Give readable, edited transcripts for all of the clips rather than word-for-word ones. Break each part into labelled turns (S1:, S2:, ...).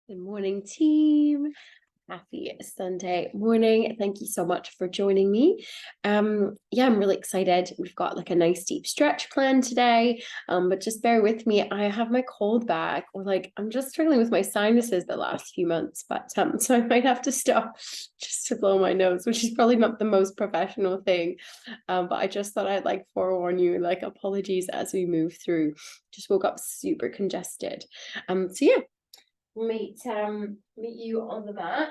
S1: Good morning, team. Happy Sunday morning. Thank you so much for joining me. Yeah, I'm really excited. We've got like a nice deep stretch plan today. But just bear with me. I have my cold back, or like I'm just struggling with my sinuses the last few months. But so I might have to stop just to blow my nose, which is probably not the most professional thing. But I just thought I'd like forewarn you, like apologies as we move through. Just woke up super congested. So yeah, meet you on the mat.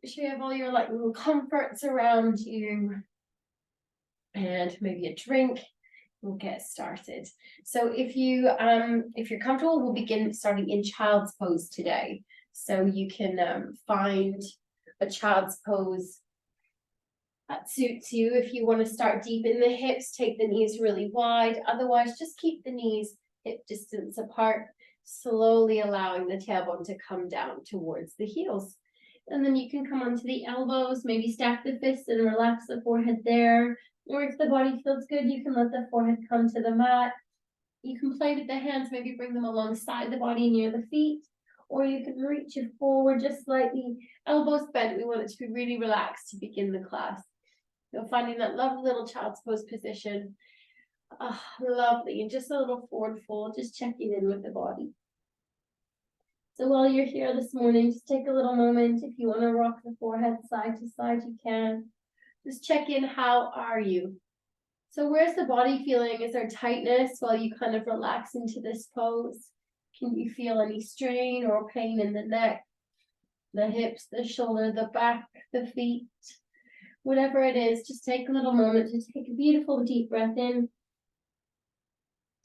S1: So you have all your like little comforts around you and maybe a drink. We'll get started. So if you're comfortable, we'll begin starting in child's pose today. So you can find a child's pose that suits you. If you want to start deep in the hips, take the knees really wide. Otherwise, just keep the knees hip distance apart, slowly allowing the tailbone to come down towards the heels. And then you can come onto the elbows, maybe stack the fists and relax the forehead there. Or if the body feels good, you can let the forehead come to the mat. You can play with the hands, maybe bring them alongside the body near the feet. Or you can reach it forward just slightly, elbows bent. We want it to be really relaxed to begin the class. So finding that lovely little child's pose position. Oh, lovely. And just a little forward fold, just checking in with the body. So while you're here this morning, just take a little moment. If you want to rock the forehead side to side, you can. Just check in. How are you? So where's the body feeling? Is there tightness while you kind of relax into this pose? Can you feel any strain or pain in the neck, the hips, the shoulder, the back, the feet? Whatever it is, just take a little moment to take a beautiful deep breath in.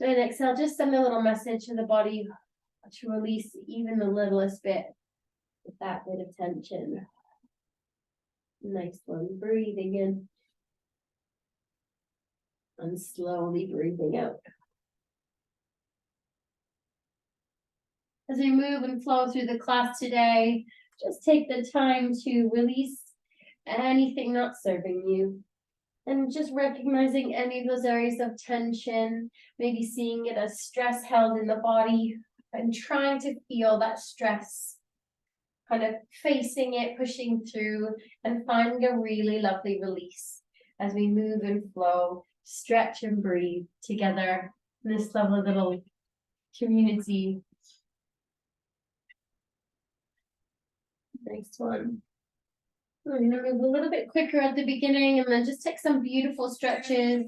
S1: And exhale, just send a little message to the body to release even the littlest bit with that bit of tension. Nice one. Breathing in. And slowly breathing out. As we move and flow through the class today, just take the time to release anything not serving you. And just recognizing any of those areas of tension, maybe seeing it as stress held in the body and trying to feel that stress, kind of facing it, pushing through, and finding a really lovely release as we move and flow, stretch and breathe together in this lovely little community. Nice one. We're going to move a little bit quicker at the beginning and then just take some beautiful stretches.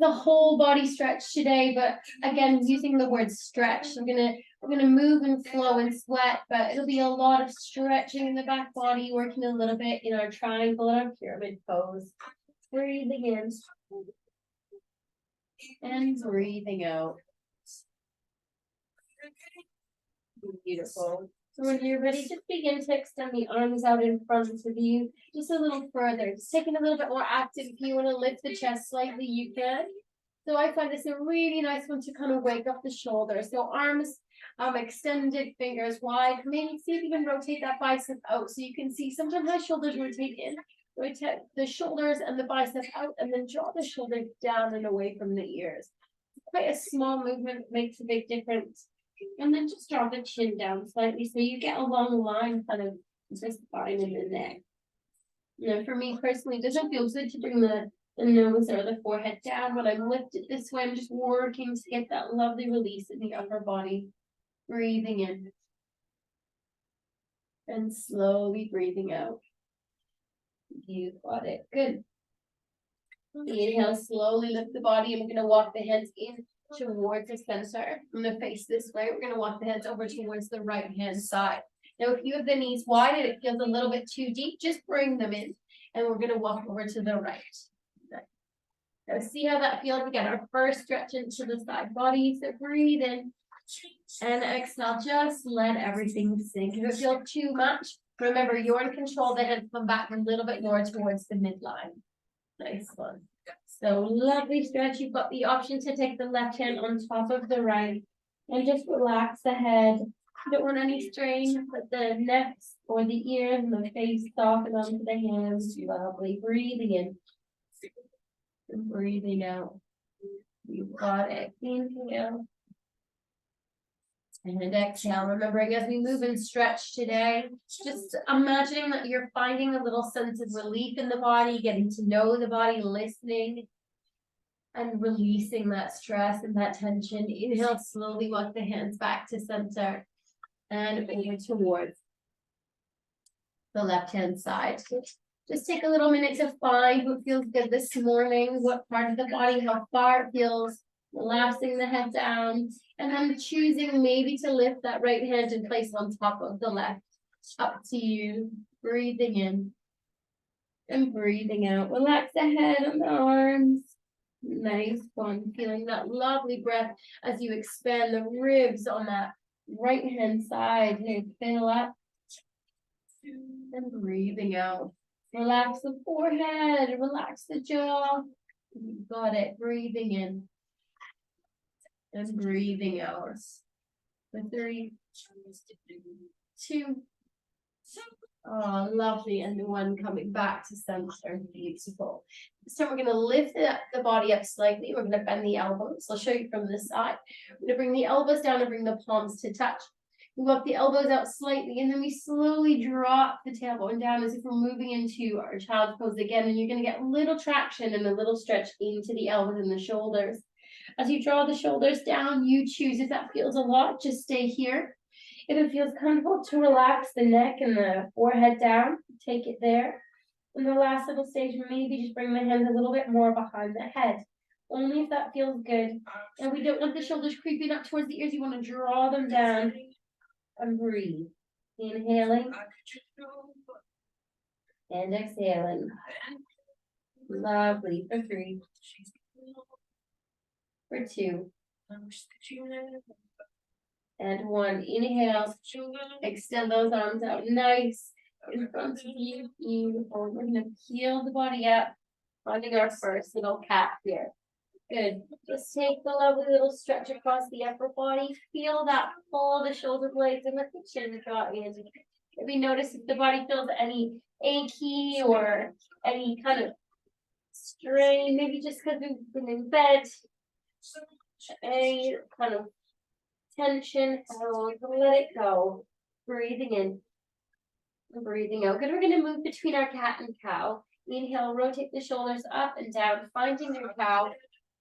S1: The whole body stretch today, but again, using the word stretch. We're gonna move and flow and sweat, but it'll be a lot of stretching in the back body, working a little bit in our triangle and our pyramid pose. Breathing in and breathing out. Beautiful. So when you're ready, just begin to extend the arms out in front of you, just a little further. Just taking a little bit more active. If you want to lift the chest slightly, you can. So I find this a really nice one to kind of wake up the shoulders. So arms extended, fingers wide. Maybe see if you can rotate that bicep out so you can see. Sometimes my shoulders rotate in. Rotate the shoulders and the bicep out, and then draw the shoulders down and away from the ears. Quite a small movement, makes a big difference. And then just draw the chin down slightly so you get a long line kind of just fine in the neck. Now, for me personally, it doesn't feel good to bring the nose or the forehead down. When I'm lifted this way, I'm just working to get that lovely release in the upper body. Breathing in. And slowly breathing out. You got it. Good. Inhale, slowly lift the body, and we're going to walk the hands in towards the center. I'm going to face this way. We're going to walk the hands over towards the right hand side. Now, if you have the knees wide and it feels a little bit too deep, just bring them in, and we're going to walk over to the right. Now, see how that feels? We got our first stretch into the side body. So breathe in and exhale. Just let everything sink. If it feels too much, remember you're in control. The hands come back a little bit more towards the midline. Nice one. So lovely stretch. You've got the option to take the left hand on top of the right and just relax the head. You don't want any strain, but the neck or the ears and the face soften onto the hands. Lovely. Breathing in and breathing out. You got it. Inhale And exhale, remembering as we move and stretch today, just imagining that you're finding a little sense of relief in the body, getting to know the body, listening, and releasing that stress and that tension. Inhale, slowly walk the hands back to center and over towards the left-hand side. Just take a little minute to find what feels good this morning, what part of the body, how far it feels, relaxing the head down, and then choosing maybe to lift that right hand and place on top of the left. Up to you. Breathing in and breathing out. Relax the head and the arms. Nice one. Feeling that lovely breath as you expand the ribs on that right hand side. Here, fill up and breathing out. Relax the forehead, relax the jaw. You got it. Breathing in and breathing out. For 3, 2. Oh, lovely. And 1 coming back to center. Beautiful. So we're going to lift the body up slightly. We're going to bend the elbows. I'll show you from this side. We're going to bring the elbows down and bring the palms to touch. We walk the elbows out slightly, and then we slowly drop the tailbone down as if we're moving into our child's pose again. And you're going to get a little traction and a little stretch into the elbows and the shoulders. As you draw the shoulders down, you choose. If that feels a lot, just stay here. If it feels comfortable to relax the neck and the forehead down, take it there. And the last little stage, maybe just bring the hands a little bit more behind the head. Only if that feels good. And we don't want the shoulders creeping up towards the ears. You want to draw them down and breathe. Inhaling and exhaling. Lovely. For 3. For 2. And 1. Inhale. Extend those arms out nice in front of you. Beautiful. We're going to peel the body up, finding our first little cat here. Good. Just take the lovely little stretch across the upper body. Feel that pull the shoulder blades and let the chin draw in. Maybe notice if the body feels any achy or any kind of strain, maybe just because we've been in bed. Any kind of tension, let it go. Breathing in and breathing out. Good. We're going to move between our cat and cow. Inhale, rotate the shoulders up and down, finding your cow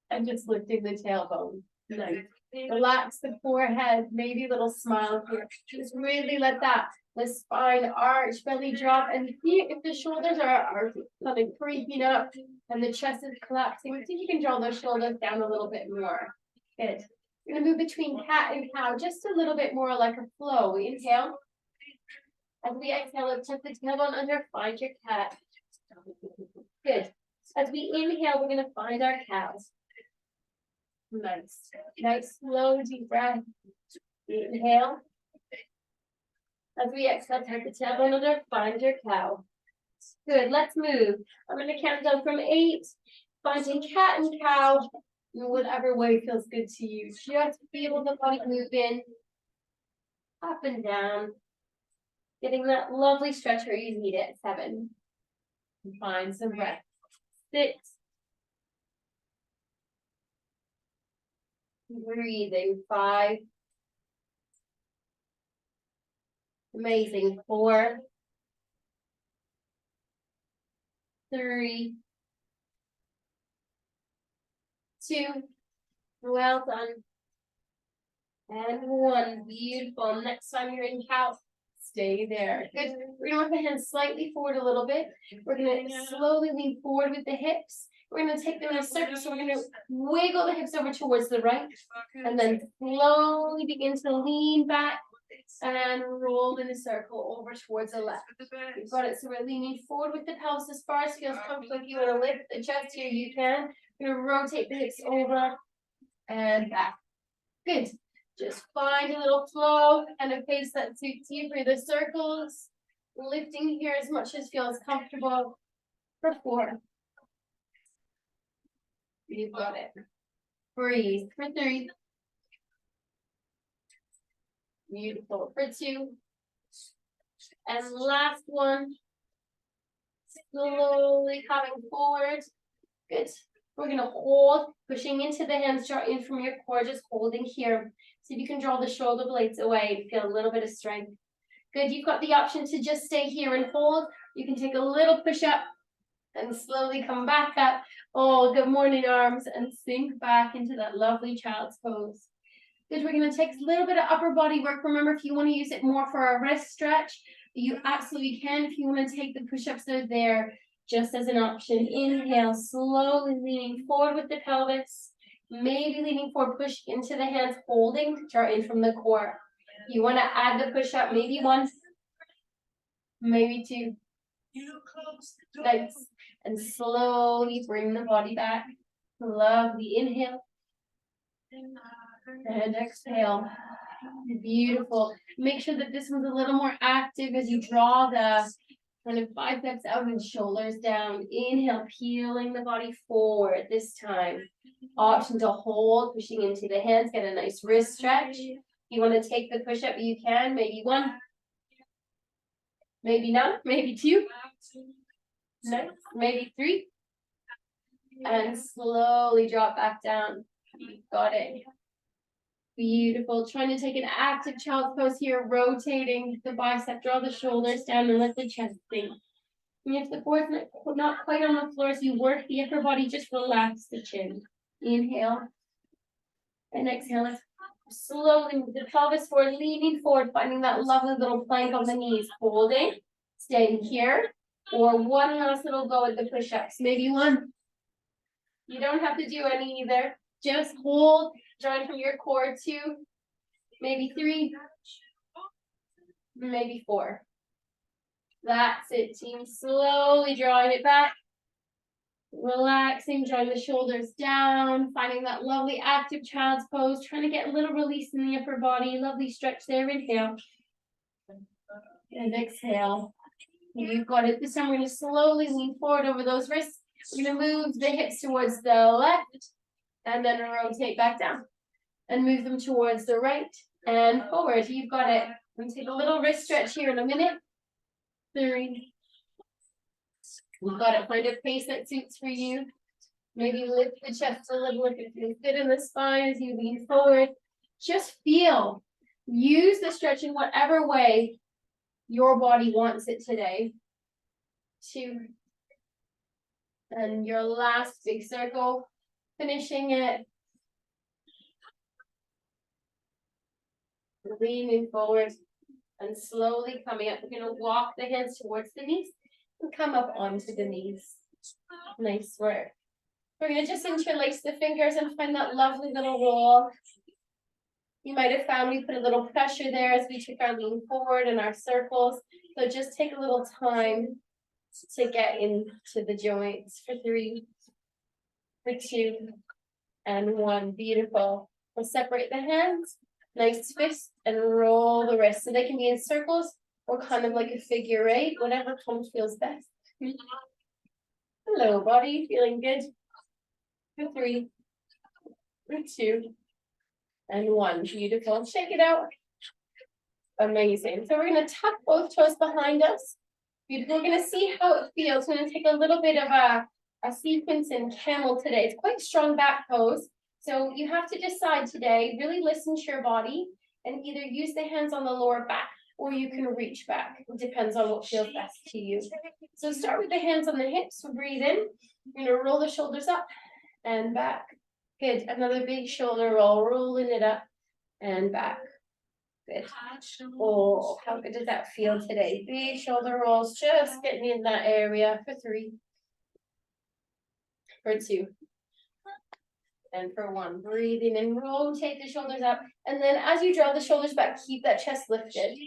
S1: and just lifting the tailbone. Nice. Relax the forehead, maybe a little smile here. Just really let the spine arch, belly drop, and if the shoulders are kind of creeping up and the chest is collapsing, see if you can draw those shoulders down a little bit more. Good. We're going to move between cat and cow just a little bit more like a flow. We inhale. As we exhale, tuck the tailbone under, find your cat. Good. As we inhale, we're going to find our cows. Nice. Nice, slow, deep breath. Inhale. As we exhale, tuck the tailbone under, find your cow. Good. Let's move. I'm going to count down from 8. Finding cat and cow. In whatever way feels good to you. Just feel the body move in, up and down, getting that lovely stretch where you need it. 7. And find some breath. 6. Breathing. 5. Amazing. 4. 3. 2. Well done. And 1. Beautiful. Next time you're in cow, stay there. Good. We're going to move the hands slightly forward a little bit. We're going to slowly lean forward with the hips. We're going to take them in a circle. So we're going to wiggle the hips over towards the right. And then slowly begin to lean back and roll in a circle over towards the left. You've got it. So we're leaning forward with the pelvis as far as feels comfortable. If you want to lift the chest here, you can. We're going to rotate the hips over and back. Good. Just find a little flow and a pace that suits you for the circles. Lifting here as much as feels comfortable. For 4. You've got it. Breathe. For 3. Beautiful. For 2. And last one. Slowly coming forward. Good. We're going to hold, pushing into the hands, draw in from your core, just holding here. See if you can draw the shoulder blades away, feel a little bit of strength. Good, you've got the option to just stay here and hold. You can take a little push up and slowly come back up. Oh, good morning, arms, and sink back into that lovely child's pose. Good, we're gonna take a little bit of upper body work. Remember, if you wanna use it more for a wrist stretch, you absolutely can. If you wanna take the push-ups, they're there just as an option. Inhale, slowly leaning forward with the pelvis. Maybe leaning forward, push into the hands, holding, draw in from the core. You want to add the push-up, maybe one, maybe two. Nice. And slowly bring the body back. Lovely. Inhale. And exhale. Beautiful. Make sure that this one's a little more active as you draw the kind of biceps out and shoulders down. Inhale, peeling the body forward this time. Option to hold, pushing into the hands, get a nice wrist stretch. You want to take the push-up, you can. Maybe one, maybe none, maybe two, nice, maybe three. And slowly drop back down. You've got it. Beautiful. Trying to take an active child's pose here, rotating the bicep, draw the shoulders down and let the chest sink. And if the board's not quite on the floor, as you work the upper body, just relax the chin. Inhale and exhale. Slowly with the pelvis forward, leaning forward, finding that lovely little plank on the knees, holding, staying here, or one last little go at the push-ups. Maybe one. You don't have to do any either. Just hold, join from your core. Two, maybe three, maybe four. That's it, team. Slowly drawing it back. Relaxing, drawing the shoulders down, finding that lovely active child's pose, trying to get a little release in the upper body. Lovely stretch there. Inhale. And exhale. You've got it. This time we're going to slowly lean forward over those wrists. We're going to move the hips towards the left and then rotate back down and move them towards the right and forward. You've got it. We're going to take a little wrist stretch here in a minute. 3. You've got to find a pace that suits for you. Maybe lift the chest a little if it feels good in the spine as you lean forward. Just feel. Use the stretch in whatever way your body wants it today. 2. And your last big circle, finishing it. Leaning forward and slowly coming up. We're going to walk the hands towards the knees and come up onto the knees. Nice work. We're going to just interlace the fingers and find that lovely little roll. You might have found we put a little pressure there as we took our lean forward and our circles. So just take a little time to get into the joints. For 3, for 2, and 1. Beautiful. We'll separate the hands. Nice fist and roll the wrists. So they can be in circles or kind of like a figure 8, whatever feels best. Hello, body. Feeling good? For 3, for 2, and 1. Beautiful. Shake it out. Amazing. So we're going to tuck both toes behind us. Beautiful. We're going to see how it feels. We're going to take a little bit of a sequence in camel today. It's quite strong back pose. So you have to decide today, really listen to your body and either use the hands on the lower back or you can reach back. It depends on what feels best to you. So start with the hands on the hips. So breathe in. You're going to roll the shoulders up and back. Good. Another big shoulder roll, rolling it up and back. Good. Oh, how good does that feel today? Big shoulder rolls, just getting in that area. For 3, for 2, and for 1. Breathing and rotate the shoulders up. And then as you draw the shoulders back, keep that chest lifted.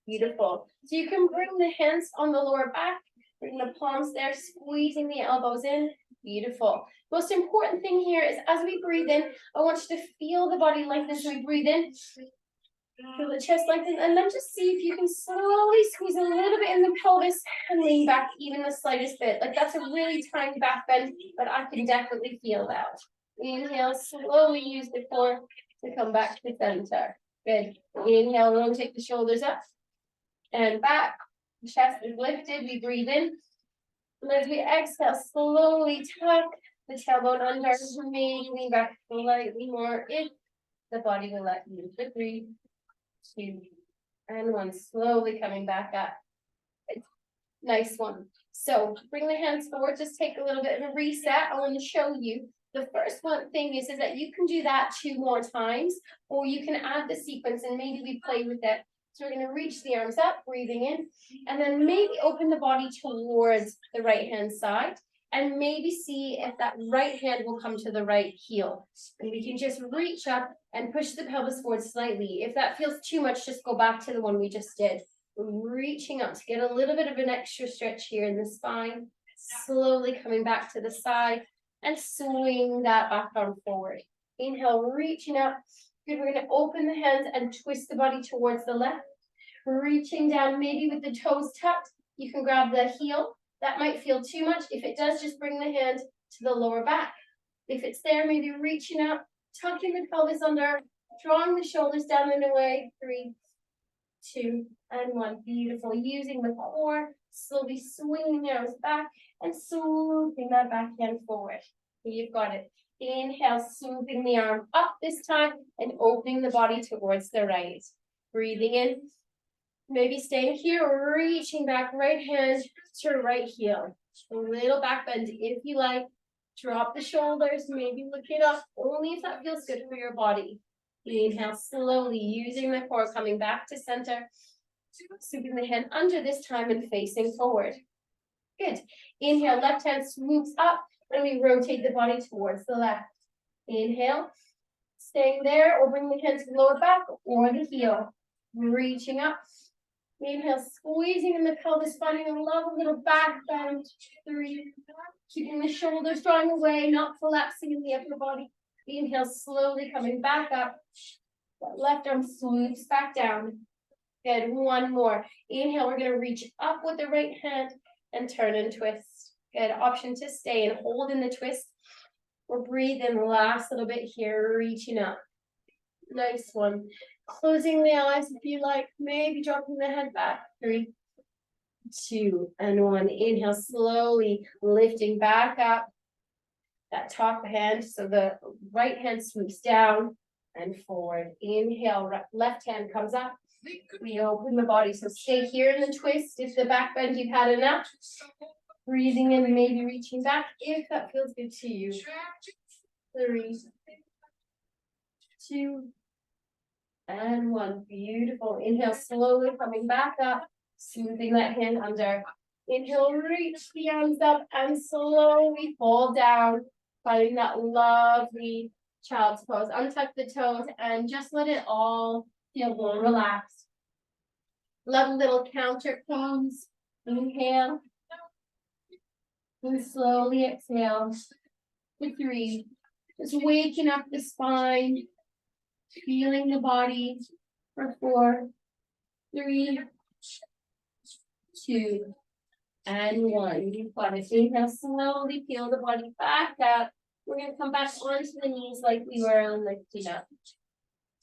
S1: Beautiful. So you can bring the hands on the lower back, bring the palms there, squeezing the elbows in. Beautiful. Most important thing here is as we breathe in, I want you to feel the body lengthen as we breathe in. Feel the chest lengthen, and then just see if you can slowly squeeze a little bit in the pelvis and lean back even the slightest bit. Like that's a really tiny back bend, but I can definitely feel that. Inhale, slowly use the core to come back to center. Good. Inhale, rotate the shoulders up and back. Chest is lifted. We breathe in. And as we exhale, slowly tuck the tailbone under. Maybe lean back slightly more in. The body will let you. For 3, 2, and 1. Slowly coming back up. Nice one. So bring the hands forward. Just take a little bit of a reset. I want to show you. The first one thing is that you can do that 2 more times, or you can add the sequence and maybe we play with it. So we're going to reach the arms up, breathing in, and then maybe open the body towards the right hand side, and maybe see if that right hand will come to the right heel. And we can just reach up and push the pelvis forward slightly. If that feels too much, just go back to the one we just did. Reaching up to get a little bit of an extra stretch here in the spine. Slowly coming back to the side and swing that back arm forward. Inhale, reaching up. Good, we're going to open the hands and twist the body towards the left. Reaching down, maybe with the toes tucked. You can grab the heel. That might feel too much. If it does, just bring the hand to the lower back. If it's there, maybe reaching up, tucking the pelvis under, drawing the shoulders down and away. 3, 2, and 1. Beautiful. Using the core, slowly swinging the arms back and swooping that back hand forward. You've got it. Inhale, swooping the arm up this time and opening the body towards the right. Breathing in. Maybe staying here, reaching back, right hand to right heel. A little back bend if you like. Drop the shoulders, maybe look it up, only if that feels good for your body. Inhale slowly, using the core, coming back to center. Sweeping the hand under this time and facing forward. Good. Inhale, left hand swoops up, and we rotate the body towards the left. Inhale, staying there, or bring the hand to the lower back or the heel. Reaching up. Inhale, squeezing in the pelvis, finding a lovely little back bend. 3, keeping the shoulders drawing away, not collapsing in the upper body. Inhale, slowly coming back up. That left arm swoops back down. Good, 1 more. Inhale, we're going to reach up with the right hand and turn and twist. Good, option to stay and hold in the twist. Or breathe in the last little bit here, reaching up. Nice one. Closing the eyes if you like, maybe dropping the head back. 3, 2, and 1. Inhale, slowly lifting back up. That top hand, so the right hand swoops down and forward. Inhale, left hand comes up. We open the body, so stay here in the twist. If the back bend you've had enough. Breathing in, maybe reaching back if that feels good to you. 3, 2, and 1. Beautiful. Inhale, slowly coming back up, smoothing that hand under. Inhale, reach the arms up and slowly fall down, finding that lovely child's pose. Untuck the toes and just let it all feel more relaxed. Lovely little counter pose. Inhale. And slowly exhale. For 3. Just waking up the spine. Feeling the body. For 4. 3. 2. And 1. You've got it. Inhale, slowly peel the body back up. We're going to come back onto the knees like we were on lifting up.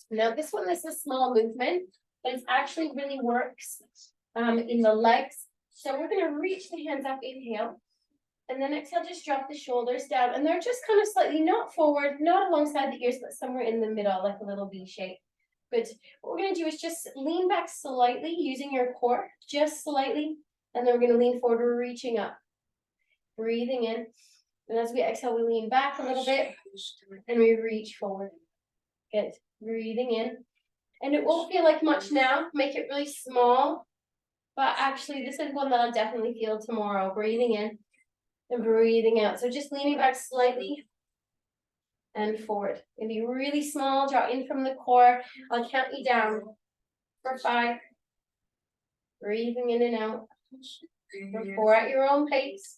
S1: Now, this one is a small movement, but it actually really works in the legs. So we're going to reach the hands up, inhale. And then exhale, just drop the shoulders down. And they're just kind of slightly not forward, not alongside the ears, but somewhere in the middle, like a little V shape. Good. What we're going to do is just lean back slightly using your core, just slightly. And then we're going to lean forward, reaching up. Breathing in. And as we exhale, we lean back a little bit. And we reach forward. Good. Breathing in. And it won't feel like much now. Make it really small. But actually, this is one that I'll definitely feel tomorrow. Breathing in. And breathing out. So just leaning back slightly and forward. Maybe really small. Draw in from the core. I'll count you down for 5. Breathing in and out. For 4 at your own pace.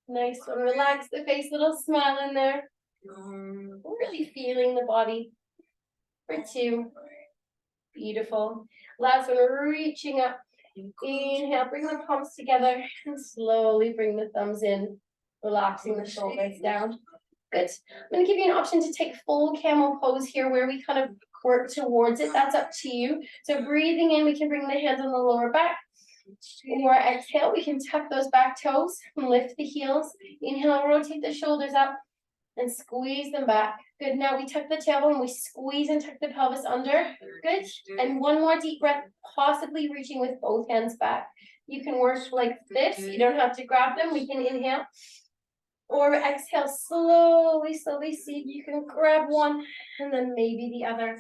S1: Nice one. Relax the face. Little smile in there. Really feeling the body. For 2. Beautiful. Last one. Reaching up. Inhale, bring the palms together and slowly bring the thumbs in, relaxing the shoulders down. Good. I'm going to give you an option to take full camel pose here where we kind of work towards it. That's up to you. So breathing in, we can bring the hands on the lower back. Or exhale, we can tuck those back toes and lift the heels. Inhale, rotate the shoulders up. and squeeze them back. Good. Now we tuck the tailbone, we squeeze and tuck the pelvis under. Good. And one more deep breath, possibly reaching with both hands back. You can work like this. You don't have to grab them. We can inhale or exhale slowly, slowly. See if you can grab one and then maybe the other.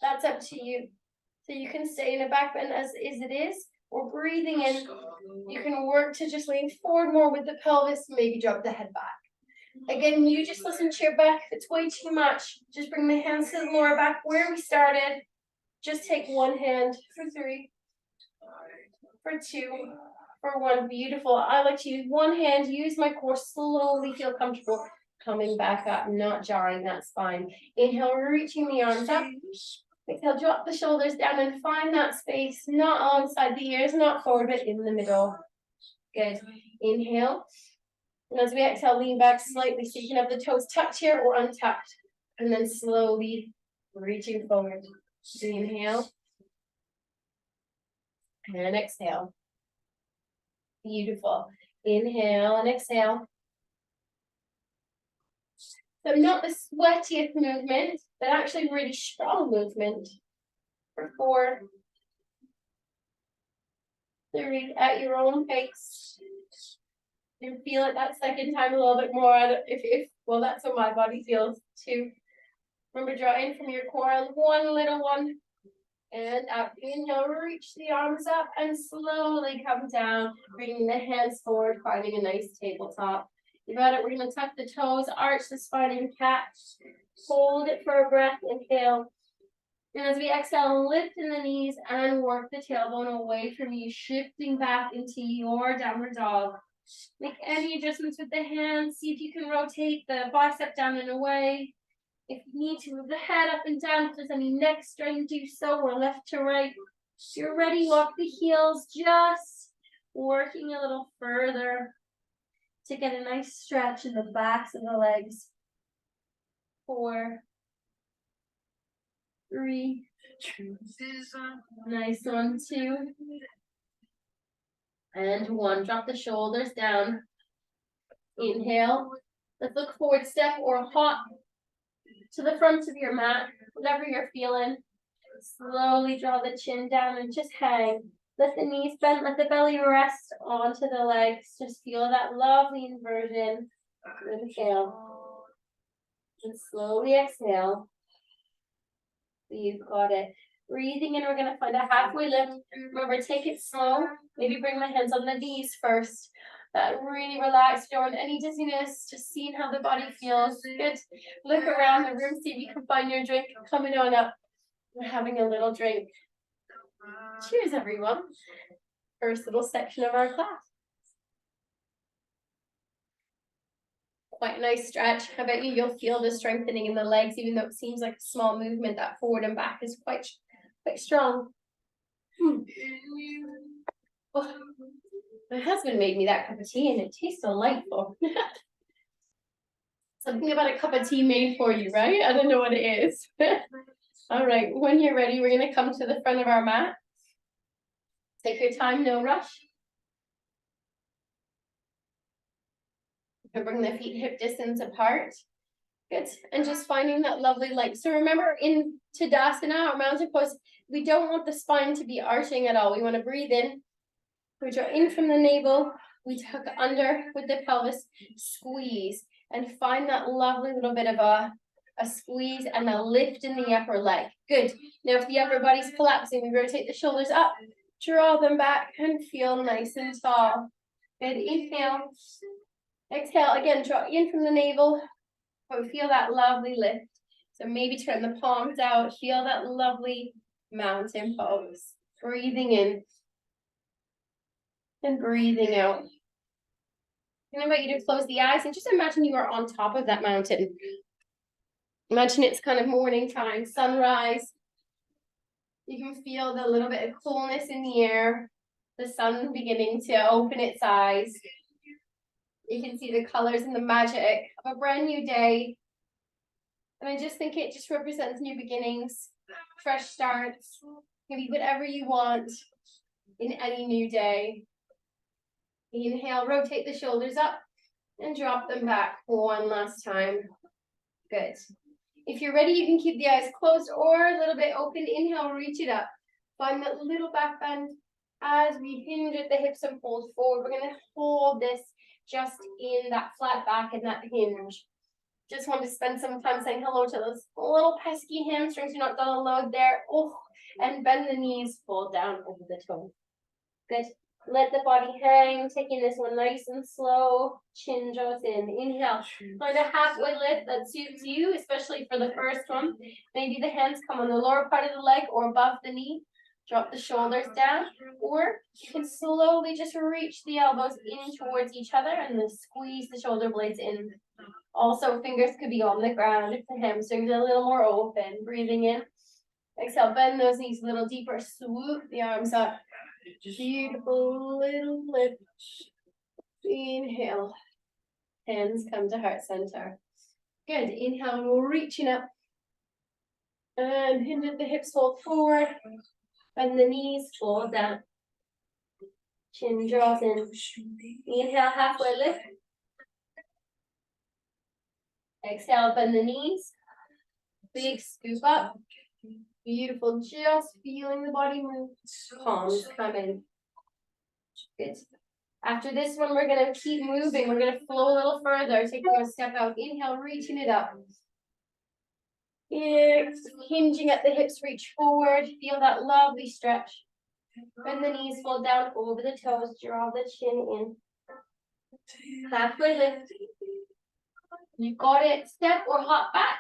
S1: That's up to you. So you can stay in a back bend as it is, or breathing in. You can work to just lean forward more with the pelvis, maybe drop the head back. Again, you just listen to your back. If it's way too much, just bring the hands to the lower back where we started. Just take one hand for 3, for 2, for 1. Beautiful. I like to use one hand, use my core, slowly feel comfortable coming back up, not jarring that spine. Inhale, reaching the arms up. Exhale, drop the shoulders down and find that space, not alongside the ears, not forward, but in the middle. Good. Inhale. And as we exhale, lean back slightly so you can have the toes tucked here or untucked. And then slowly reaching forward. Inhale. And exhale. Beautiful. Inhale and exhale. So not the sweatiest movement, but actually really strong movement. For 4, 3, at your own pace. You feel it that second time a little bit more. Well, that's what my body feels too. Remember, draw in from your core, one little one. And out, inhale, reach the arms up and slowly come down, bringing the hands forward, finding a nice tabletop. You got it. We're going to tuck the toes, arch the spine and catch. Hold it for a breath, inhale. And as we exhale, lift in the knees and work the tailbone away from you, shifting back into your downward dog. Make any adjustments with the hands. See if you can rotate the bicep down and away. If you need to move the head up and down, if there's any neck strain, do so, or left to right. If you're ready, walk the heels, just working a little further to get a nice stretch in the backs of the legs. 4, 3, nice one, 2, and 1. Drop the shoulders down. Inhale. Let's look forward step or hop to the front of your mat, whatever you're feeling. Slowly draw the chin down and just hang. Let the knees bend, let the belly rest onto the legs. Just feel that lovely inversion. Inhale. And slowly exhale. You've got it. Breathing in, we're going to find a halfway lift. Remember, take it slow. Maybe bring the hands on the knees first. Really relaxed. You don't want any dizziness. Just seeing how the body feels. Good. Look around the room. See if you can find your drink. Coming on up. We're having a little drink. Cheers, everyone. First little section of our class. Quite a nice stretch. I bet you'll feel the strengthening in the legs, even though it seems like a small movement. That forward and back is quite strong. Oh, my husband made me that cup of tea and it tastes delightful. Something about a cup of tea made for you, right? I don't know what it is. All right, when you're ready, we're going to come to the front of our mat. Take your time, no rush. And bring the feet hip distance apart. Good. And just finding that lovely length. So remember, in Tadasana or mountain pose, we don't want the spine to be arching at all. We want to breathe in. We draw in from the navel. We tuck under with the pelvis. Squeeze. And find that lovely little bit of a squeeze and a lift in the upper leg. Good. Now, if the upper body's collapsing, we rotate the shoulders up. Draw them back and feel nice and tall. Good. Inhale. Exhale, again, draw in from the navel. But feel that lovely lift. So maybe turn the palms out. Feel that lovely mountain pose. Breathing in. And breathing out. And I invite you to close the eyes and just imagine you are on top of that mountain. Imagine it's kind of morning time, sunrise. You can feel the little bit of coolness in the air. The sun beginning to open its eyes. You can see the colors and the magic of a brand new day. And I just think it just represents new beginnings, fresh starts, maybe whatever you want in any new day. Inhale, rotate the shoulders up and drop them back one last time. Good. If you're ready, you can keep the eyes closed or a little bit open. Inhale, reach it up. Find that little back bend as we hinge at the hips and fold forward. We're going to hold this just in that flat back and that hinge. Just want to spend some time saying hello to those little pesky hamstrings. You're not done a load there. Oh, and bend the knees, fold down over the toe. Good. Let the body hang, taking this one nice and slow. Chin draws in. Inhale. Find a halfway lift that suits you, especially for the first one. Maybe the hands come on the lower part of the leg or above the knee. Drop the shoulders down. Or you can slowly just reach the elbows in towards each other and then squeeze the shoulder blades in. Also, fingers could be on the ground if the hamstrings are a little more open. Breathing in. Exhale, bend those knees a little deeper. Swoop the arms up. Beautiful little lift. Inhale. Hands come to heart center. Good. Inhale, we're reaching up. And hinge at the hips, fold forward. Bend the knees, fold down. Chin draws in. Inhale, halfway lift. Exhale, bend the knees. Big scoop up. Beautiful. Just feeling the body move. Palms come in. Good. After this one, we're going to keep moving. We're going to flow a little further. Taking a step out. Inhale, reaching it up. Hinging at the hips, reach forward. Feel that lovely stretch. Bend the knees, fold down over the toes. Draw the chin in. Halfway lift. You got it. Step or hop back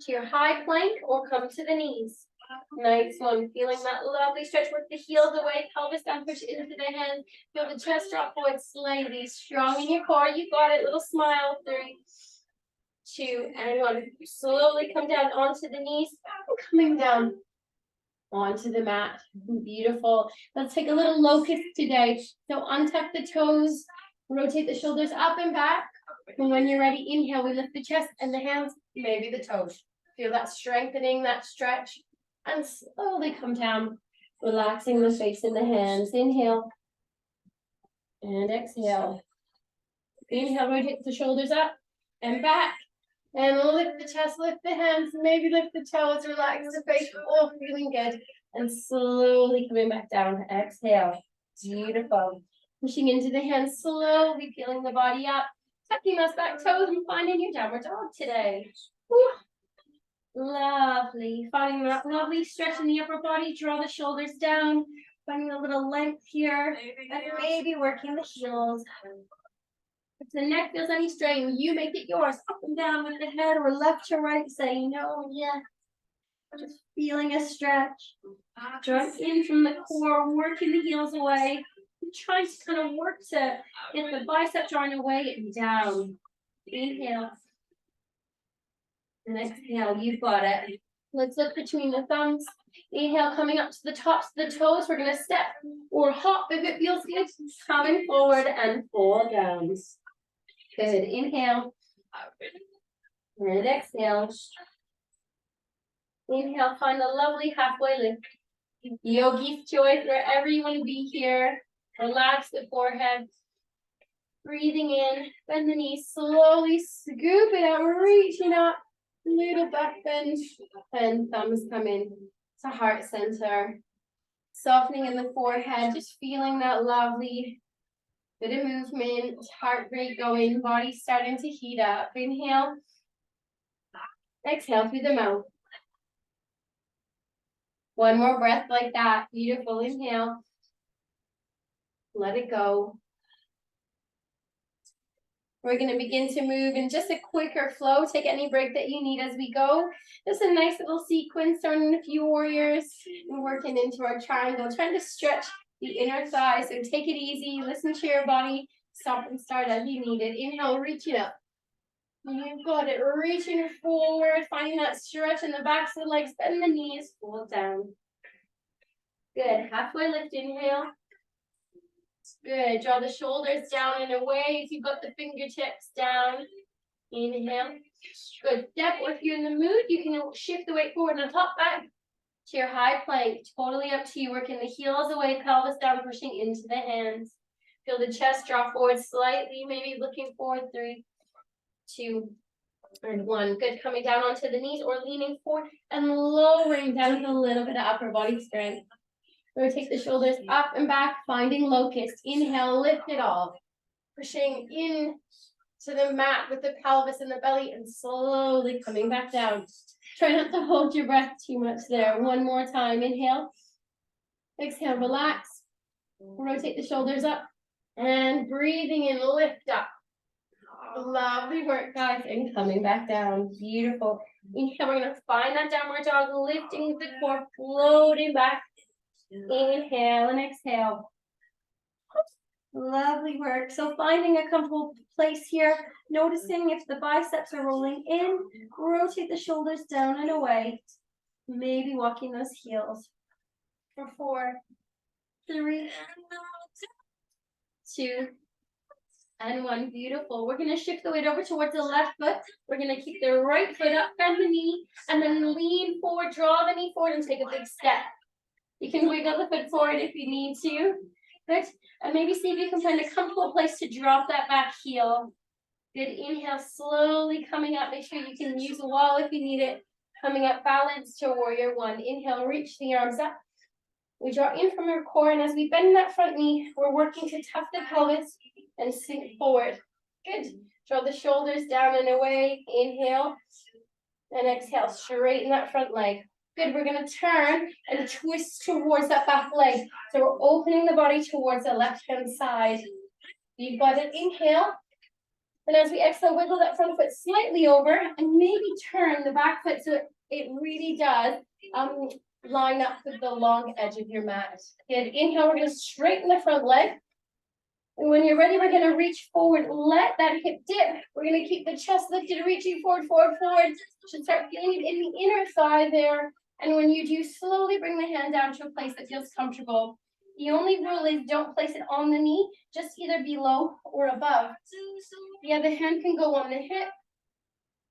S1: to your high plank or come to the knees. Nice one. Feeling that lovely stretch. Work the heels away. Pelvis down. Push into the hands. Feel the chest drop forward slightly. Strong in your core. You got it. Little smile. 3, 2, and 1. Slowly come down onto the knees. Coming down onto the mat. Beautiful. Let's take a little locust today. So untuck the toes. Rotate the shoulders up and back. And when you're ready, inhale. We lift the chest and the hands. Maybe the toes. Feel that strengthening, that stretch. And slowly come down, relaxing the face and the hands. Inhale. And exhale. Inhale, rotate the shoulders up and back. And lift the chest, lift the hands, maybe lift the toes, relax the face. Oh, feeling good. And slowly coming back down. Exhale. Beautiful. Pushing into the hands, slowly peeling the body up. Tucking those back toes and finding your downward dog today. Whew. Lovely. Finding that lovely stretch in the upper body. Draw the shoulders down. Finding a little length here. And maybe working the heels. If the neck feels any strain, you make it yours. Up and down with the head or left to right. Saying no, yeah. Just feeling a stretch. Draw in from the core. Working the heels away. Trying to kind of work to get the bicep joint away and down. Inhale. And exhale, you've got it. Let's look between the thumbs. Inhale, coming up to the tops of the toes. We're going to step or hop if it feels good. Coming forward and fold down. Good. Inhale. And exhale. Inhale, find a lovely halfway lift. Yogi's choice, wherever you want to be here. Relax the forehead. Breathing in, bend the knees, slowly scoop it out, reaching up. Little back bend, and thumbs come in to heart center. Softening in the forehead, just feeling that lovely bit of movement, heart rate going, body starting to heat up. Inhale. Exhale through the mouth. One more breath like that. Beautiful. Inhale. Let it go. We're going to begin to move in just a quicker flow. Take any break that you need as we go. Just a nice little sequence, starting a few warriors and working into our triangle, trying to stretch the inner thigh. So take it easy. Listen to your body. Stop and start as you need it. Inhale, reach it up. You've got it. Reaching forward, finding that stretch in the backs of the legs. Bend the knees. Fold down. Good. Halfway lift. Inhale. Good. Draw the shoulders down and away. If you've got the fingertips down. Inhale. Good. Step, or if you're in the mood, you can shift the weight forward and top back to your high plank. Totally up to you. Working the heels away, pelvis down, pushing into the hands. Feel the chest drop forward slightly, maybe looking forward. 3, 2, And 1. Good. Coming down onto the knees or leaning forward and lowering down with a little bit of upper body strength. Rotate the shoulders up and back, finding locust. Inhale, lift it all. Pushing in to the mat with the pelvis and the belly and slowly coming back down. Try not to hold your breath too much there. 1 more time. Inhale. Exhale, relax. Rotate the shoulders up. And breathing in, lift up. Lovely work, guys. And coming back down. Beautiful. Inhale, we're going to find that downward dog, lifting the core, floating back. Inhale and exhale. Lovely work. So finding a comfortable place here, noticing if the biceps are rolling in, rotate the shoulders down and away. Maybe walking those heels. For 4, 3, 2, and 1. Beautiful. We're going to shift the weight over towards the left foot. We're going to keep the right foot up, bend the knee, and then lean forward, draw the knee forward, and take a big step. You can wiggle the foot forward if you need to. Good. And maybe see if you can find a comfortable place to drop that back heel. Good. Inhale, slowly coming up. Make sure you can use a wall if you need it. Coming up, balance to warrior 1. Inhale, reach the arms up. We draw in from our core, and as we bend that front knee, we're working to tuck the pelvis and sink forward. Good. Draw the shoulders down and away. Inhale and exhale. Straighten that front leg. Good. We're going to turn and twist towards that back leg. So we're opening the body towards the left-hand side. You've got it. Inhale. And as we exhale, wiggle that front foot slightly over and maybe turn the back foot so it really does line up with the long edge of your mat. Good. Inhale. We're going to straighten the front leg. And when you're ready, we're going to reach forward. Let that hip dip. We're going to keep the chest lifted, reaching forward, forward, forward. Should start feeling it in the inner thigh there. And when you do, slowly bring the hand down to a place that feels comfortable. The only rule is don't place it on the knee, just either below or above. The other hand can go on the hip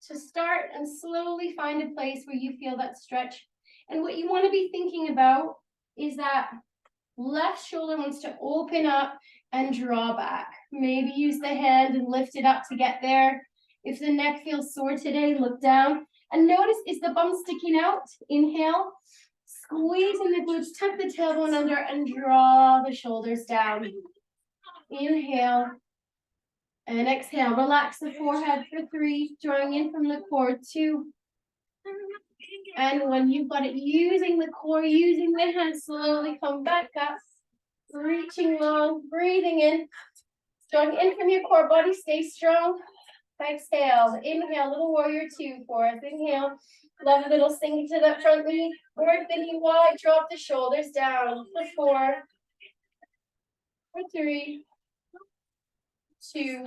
S1: to start and slowly find a place where you feel that stretch. And what you want to be thinking about is that left shoulder wants to open up and draw back. Maybe use the hand and lift it up to get there. If the neck feels sore today, look down. And notice, is the bum sticking out? Inhale, squeeze in the glutes, tuck the tailbone under, and draw the shoulders down. Inhale, and exhale. Relax the forehead for 3, drawing in from the core, 2. And when you've got it, using the core, using the hands, slowly come back up, reaching long, breathing in, drawing in from your core, body stay strong. Exhale, inhale, little warrior 2 for us. Inhale, love a little sink to that front knee. Work the knee wide, drop the shoulders down. For 4, for 3, 2,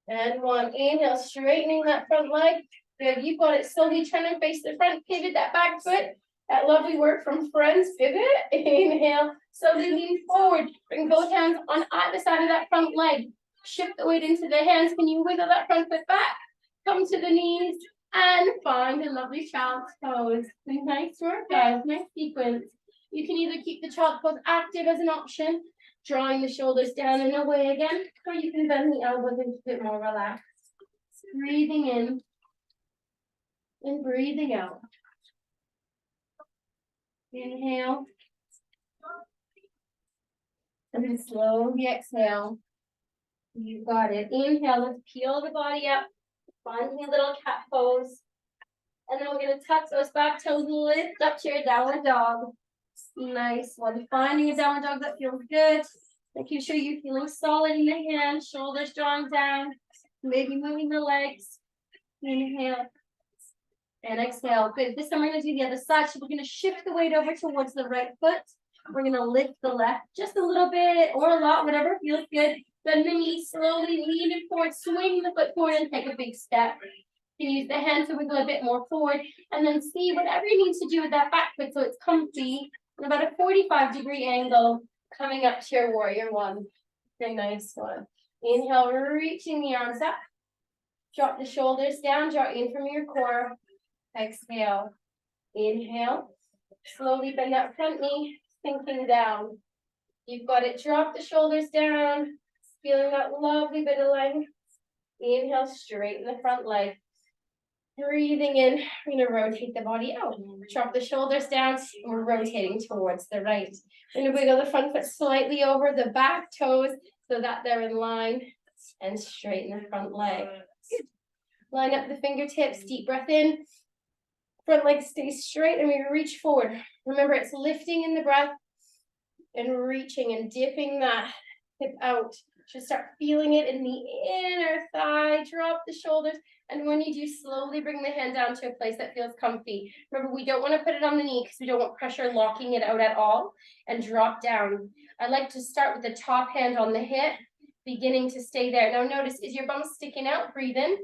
S1: and 1. Inhale, straightening that front leg. Good, you've got it. Slowly turn and face the front, pivot that back foot. That lovely work from friends. Pivot, inhale, slowly lean forward. Bring both hands on either side of that front leg. Shift the weight into the hands. Can you wiggle that front foot back? Come to the knees and find a lovely child's pose. Nice work, guys. Nice sequence. You can either keep the child's pose active as an option, drawing the shoulders down and away again, or you can bend the elbows and keep it more relaxed. Breathing in and breathing out. Inhale. And then slowly exhale. You got it. Inhale, let's peel the body up, finding a little cat pose. And then we're going to tuck those back toes, lift up to your downward dog. Nice one. Finding a downward dog that feels good. Making sure you're feeling solid in the hands, shoulders drawing down. Maybe moving the legs. Inhale. And exhale. Good. This time we're going to do the other side. So we're going to shift the weight over towards the right foot. We're going to lift the left just a little bit or a lot, whatever feels good. Bend the knee, slowly lean it forward, swing the foot forward and take a big step. You can use the hands to wiggle a bit more forward and then see whatever you need to do with that back foot so it's comfy. About a 45-degree angle coming up to your warrior 1. A nice one. Inhale, reaching the arms up. Drop the shoulders down, draw in from your core. Exhale. Inhale. Slowly bend that front knee, sinking down. You've got it. Drop the shoulders down. Feeling that lovely bit of length. Inhale, straighten the front leg. Breathing in, we're gonna rotate the body out. Drop the shoulders down, and we're rotating towards the right. We're gonna wiggle the front foot slightly over the back toes so that they're in line, and straighten the front leg. Good. Line up the fingertips, deep breath in. Front leg stays straight, and we reach forward. Remember, it's lifting in the breath and reaching and dipping that hip out. Just start feeling it in the inner thigh. Drop the shoulders. And when you do, slowly bring the hand down to a place that feels comfy. Remember, we don't want to put it on the knee because we don't want pressure locking it out at all. And drop down. I like to start with the top hand on the hip, beginning to stay there. Now notice, is your bum sticking out? Breathe in.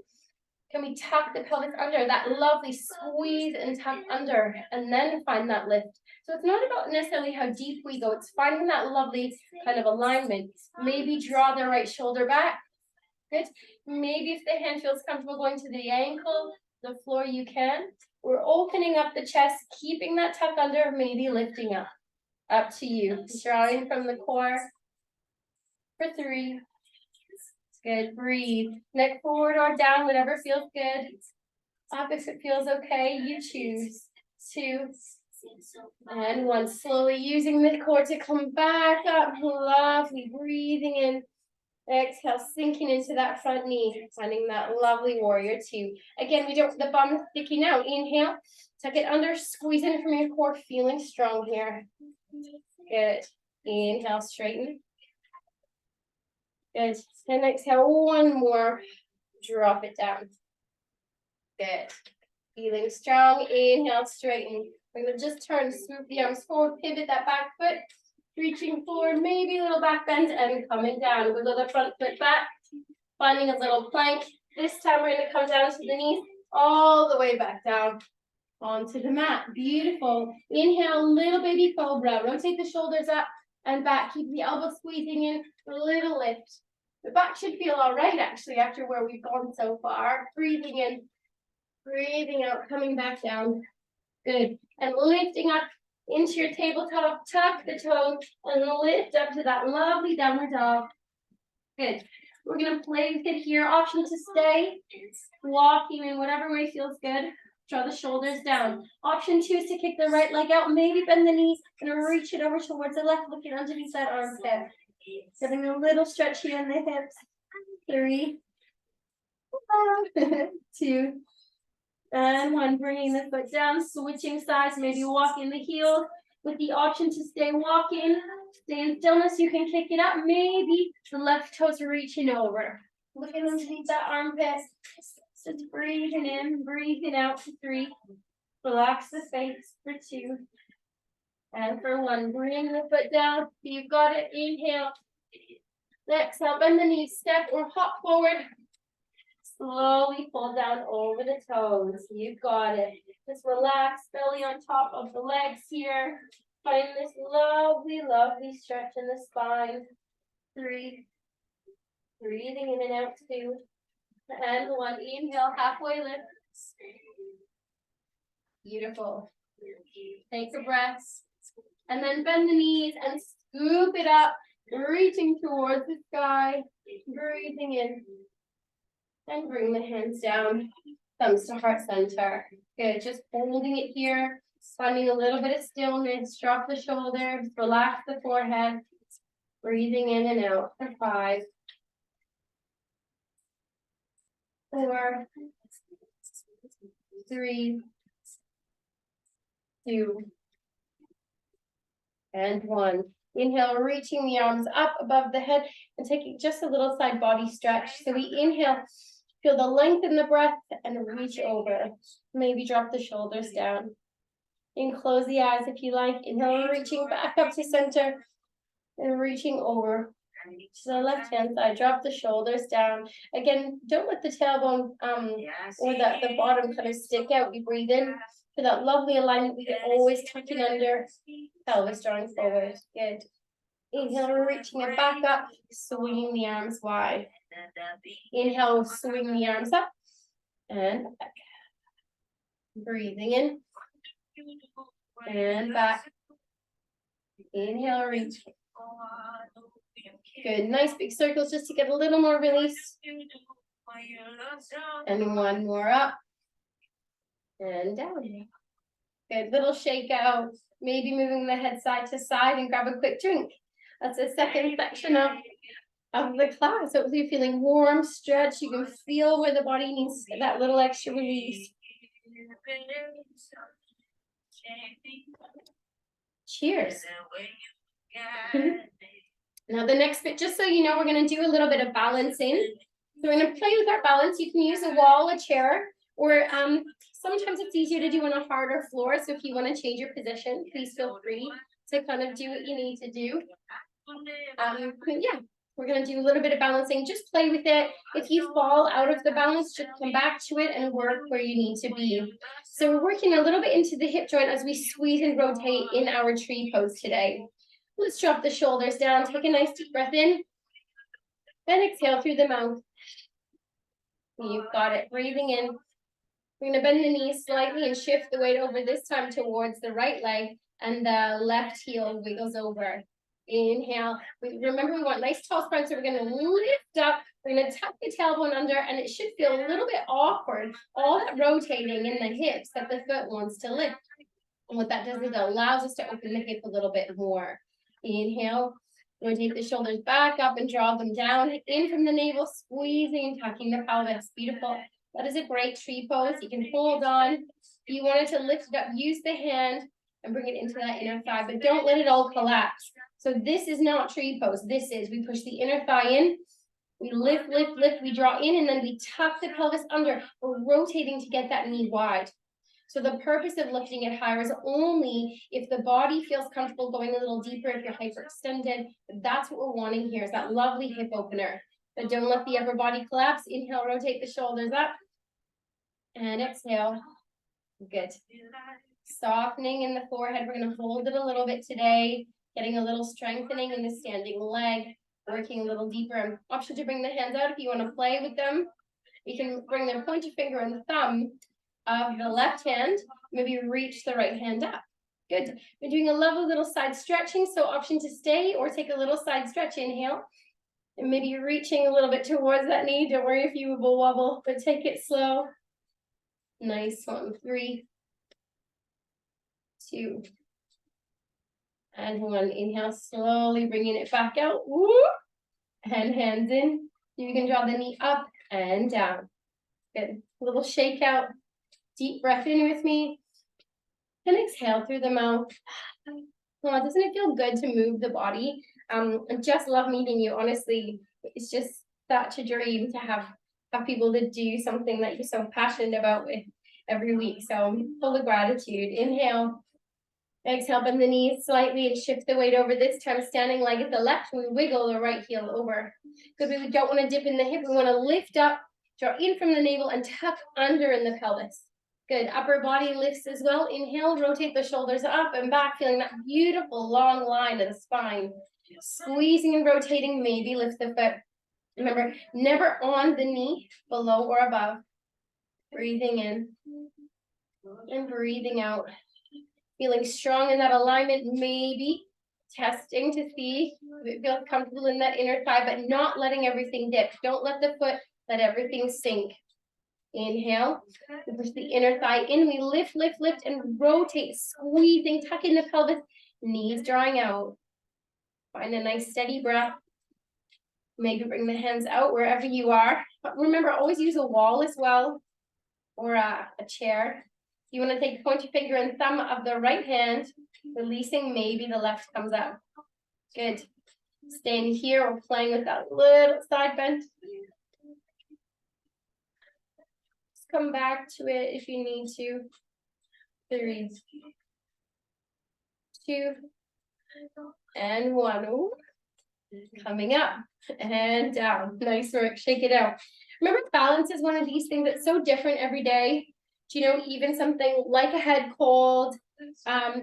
S1: Can we tuck the pelvis under? That lovely squeeze and tuck under, and then find that lift. So it's not about necessarily how deep we go. It's finding that lovely kind of alignment. Maybe draw the right shoulder back. Good. Maybe if the hand feels comfortable going to the ankle, the floor, you can. We're opening up the chest, keeping that tuck under, maybe lifting up. Up to you. Drawing from the core. For 3. Good. Breathe. Neck forward or down, whatever feels good. Up if it feels okay, you choose. 2. And 1. Slowly using the core to come back up. Lovely. Breathing in. Exhale, sinking into that front knee. Finding that lovely warrior 2. Again, we don't, the bum sticking out. Inhale. Tuck it under. Squeeze in from your core. Feeling strong here. Good. Inhale, straighten. Good. And exhale, 1 more. Drop it down. Good. Feeling strong. Inhale, straighten. We're going to just turn, swoop the arms forward, pivot that back foot, reaching forward, maybe a little back bend, and coming down. Wiggle the front foot back, finding a little plank. This time we're going to come down to the knees, all the way back down onto the mat. Beautiful. Inhale, little baby cobra. Rotate the shoulders up and back. Keep the elbow squeezing in, a little lift. The back should feel all right, actually, after where we've gone so far. Breathing in, breathing out, coming back down. Good. And lifting up into your tabletop, tuck the toes, and lift up to that lovely downward dog. Good. We're going to place it here. Option to stay walking in whatever way feels good. Draw the shoulders down. Option 2 is to kick the right leg out. Maybe bend the knees and reach it over towards the left, looking underneath that armpit. Getting a little stretch here in the hips. 3, 2, and 1. Bringing the foot down, switching sides, maybe walking the heel with the option to stay walking. Stay in stillness. You can kick it up. Maybe the left toes are reaching over. Looking underneath that armpit. Just breathing in, breathing out for 3. Relax the face for 2. And for 1, bring the foot down. You've got it. Inhale. Exhale, bend the knees, step or hop forward. Slowly pull down over the toes. You've got it. Just relax, belly on top of the legs here. Find this lovely, lovely stretch in the spine. 3. Breathing in and out 2. And 1. Inhale, halfway lift. Beautiful. Take a breath. And then bend the knees and scoop it up, reaching towards the sky. Breathing in. And bring the hands down. Thumbs to heart center. Good. Just holding it here. Finding a little bit of stillness. Drop the shoulders. Relax the forehead. Breathing in and out for 5. 4. 3. 2. And 1. Inhale, reaching the arms up above the head and taking just a little side body stretch. So we inhale, feel the length in the breath and reach over. Maybe drop the shoulders down. You can close the eyes if you like. Inhale, reaching back up to center and reaching over to the left hand side. Drop the shoulders down. Again, don't let the tailbone or the bottom kind of stick out. We breathe in for that lovely alignment. We can always tucking under, pelvis drawing forward. Good. Inhale, reaching it back up, swinging the arms wide. Inhale, swing the arms up and back. Breathing in and back. Inhale, reach. Good. Nice big circles just to get a little more release. And 1 more up. and down. Good, little shake out, maybe moving the head side to side and grab a quick drink. That's the second section of the class. Hopefully you're feeling warm, stretch. You can feel where the body needs that little extra release. Cheers. Now the next bit, just so you know, we're going to do a little bit of balancing. So we're going to play with our balance. You can use a wall, a chair, or sometimes it's easier to do on a harder floor. So if you want to change your position, please feel free to kind of do what you need to do. Yeah, we're going to do a little bit of balancing. Just play with it. If you fall out of the balance, just come back to it and work where you need to be. So we're working a little bit into the hip joint as we squeeze and rotate in our tree pose today. Let's drop the shoulders down. Take a nice deep breath in. And exhale through the mouth. You've got it. Breathing in. We're going to bend the knees slightly and shift the weight over, this time towards the right leg, and the left heel wiggles over. Inhale. Remember, we want nice tall spine, so we're going to lift up. We're going to tuck the tailbone under, and it should feel a little bit awkward. All that rotating in the hips that the foot wants to lift. And what that does is it allows us to open the hip a little bit more. Inhale. Rotate the shoulders back up and draw them down. In from the navel, squeezing and tucking the pelvis. Beautiful. That is a great tree pose. You can hold on. If you wanted to lift it up, use the hand and bring it into that inner thigh, but don't let it all collapse. So this is not tree pose. This is, we push the inner thigh in, we lift, lift, lift, we draw in, and then we tuck the pelvis under. We're rotating to get that knee wide. So the purpose of lifting it higher is only if the body feels comfortable going a little deeper, if you're hyperextended. That's what we're wanting here, is that lovely hip opener. But don't let the upper body collapse. Inhale, rotate the shoulders up. And exhale. Good. Softening in the forehead. We're going to hold it a little bit today. Getting a little strengthening in the standing leg. Working a little deeper. Option to bring the hands out if you want to play with them. You can bring the pointer finger and the thumb of the left hand, maybe reach the right hand up. Good. We're doing a lovely little side stretching, so option to stay or take a little side stretch. Inhale, and maybe you're reaching a little bit towards that knee. Don't worry if you will wobble, but take it slow. Nice one. 3, 2, and 1. Inhale, slowly bringing it back out. Woo! And hands in. You can draw the knee up and down. Good. A little shake out. Deep breath in with me, and exhale through the mouth. Oh, doesn't it feel good to move the body? I just love meeting you. Honestly, it's just such a dream to have people to do something that you're so passionate about with every week. So I'm full of gratitude. Inhale, exhale, bend the knees slightly and shift the weight over. This time, standing leg at the left, we wiggle the right heel over. Because we don't want to dip in the hip. We want to lift up, draw in from the navel, and tuck under in the pelvis. Good. Upper body lifts as well. Inhale, rotate the shoulders up and back, feeling that beautiful long line of the spine. Squeezing and rotating, maybe lift the foot. Remember, never on the knee, below or above. Breathing in and breathing out. Feeling strong in that alignment, maybe testing to see if it feels comfortable in that inner thigh, but not letting everything dip. Don't let the foot, let everything sink. Inhale, we push the inner thigh in, we lift, lift, lift, and rotate, squeezing, tuck in the pelvis, knees drawing out. Find a nice steady breath. Maybe bring the hands out wherever you are. But remember, always use a wall as well, or a chair. You want to take pointer finger and thumb of the right hand, releasing, maybe the left comes up. Good. Staying here or playing with that little side bend. Come back to it if you need to. 3, 2, and 1. Ooh. Coming up and down. Nice work. Shake it out. Remember, balance is one of these things that's so different every day. Do you know, even something like a head cold,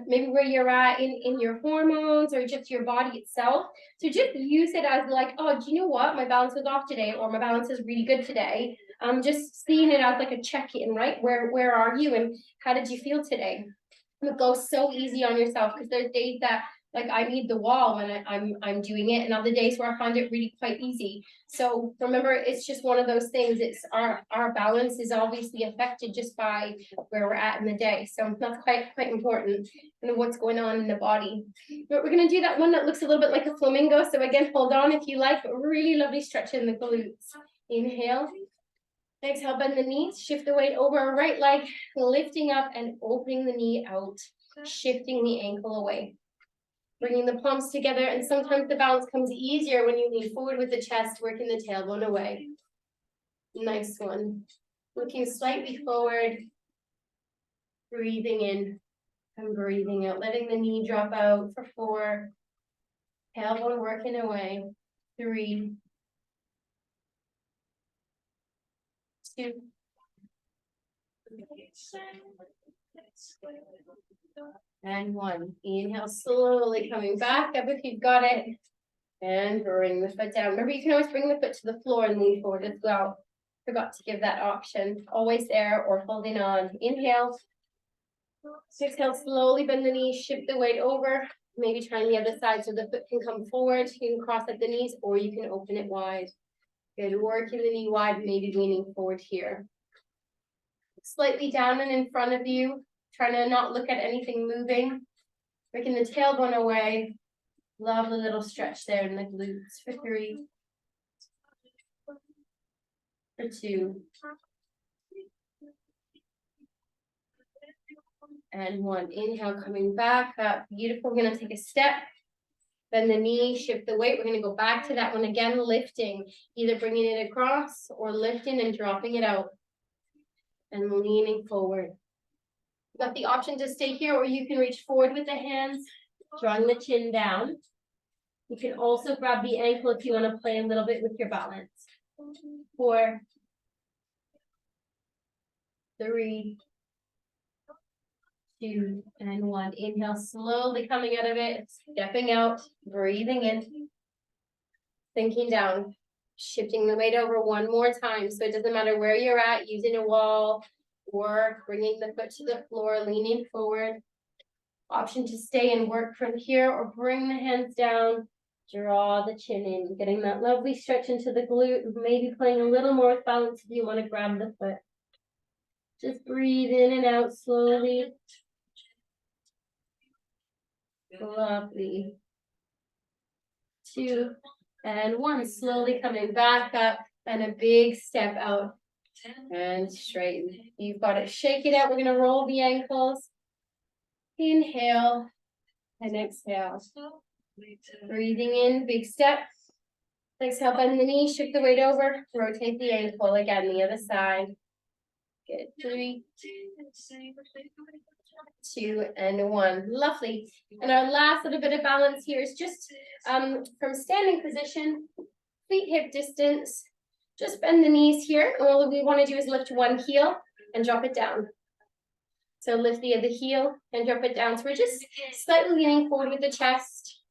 S1: maybe where you're at in your hormones or just your body itself. So just use it as like, oh, do you know what? My balance was off today, or my balance is really good today. Just seeing it as like a check-in, right? Where are you and how did you feel today? And it goes so easy on yourself, because there's days that like I need the wall when I'm doing it, and other days where I find it really quite easy. So remember, it's just one of those things. It's our balance is obviously affected just by where we're at in the day. So that's quite important, and what's going on in the body. But we're gonna do that one that looks a little bit like a flamingo. So again, hold on if you like. Really lovely stretch in the glutes. Inhale. Exhale, bend the knees, shift the weight over right leg, lifting up and opening the knee out, shifting the ankle away. Bringing the palms together, and sometimes the balance comes easier when you lean forward with the chest, working the tailbone away. Nice one. Looking slightly forward, breathing in and breathing out, letting the knee drop out for 4, tailbone working away, 3, 2, and 1. Inhale, slowly coming back up if you've got it. And bring the foot down. Remember, you can always bring the foot to the floor and lean forward as well. Forgot to give that option. Always there or holding on. Inhale. Exhale, slowly bend the knees, shift the weight over. Maybe trying the other side so the foot can come forward. You can cross at the knees or you can open it wide. Good, working the knee wide, maybe leaning forward here. Slightly down and in front of you. Trying to not look at anything moving. Working the tailbone away. Lovely little stretch there in the glutes for 3, for 2, and 1. Inhale, coming back up. Beautiful. We're going to take a step. Bend the knee, shift the weight. We're going to go back to that one again, lifting. Either bringing it across or lifting and dropping it out. And leaning forward. You've got the option to stay here, or you can reach forward with the hands, drawing the chin down. You can also grab the ankle if you want to play a little bit with your balance. 4, 3, 2, and 1. Inhale, slowly coming out of it, stepping out, breathing in, sinking down, shifting the weight over one more time. So it doesn't matter where you're at, using a wall or bringing the foot to the floor, leaning forward. Option to stay and work from here or bring the hands down. Draw the chin in, getting that lovely stretch into the glute, maybe playing a little more with balance if you want to grab the foot. Just breathe in and out slowly. Lovely. 2, and 1. Slowly coming back up and a big step out and straighten. You've got it. Shake it out. We're going to roll the ankles. Inhale and exhale. Breathing in, big step. Exhale, bend the knee, shift the weight over, rotate the ankle again, the other side. Good. 3, 2, and 1. Lovely. And our last little bit of balance here is just from standing position, feet hip distance. Just bend the knees here. And all we want to do is lift one heel and drop it down. So lift the other heel and drop it down. So we're just slightly leaning forward with the chest.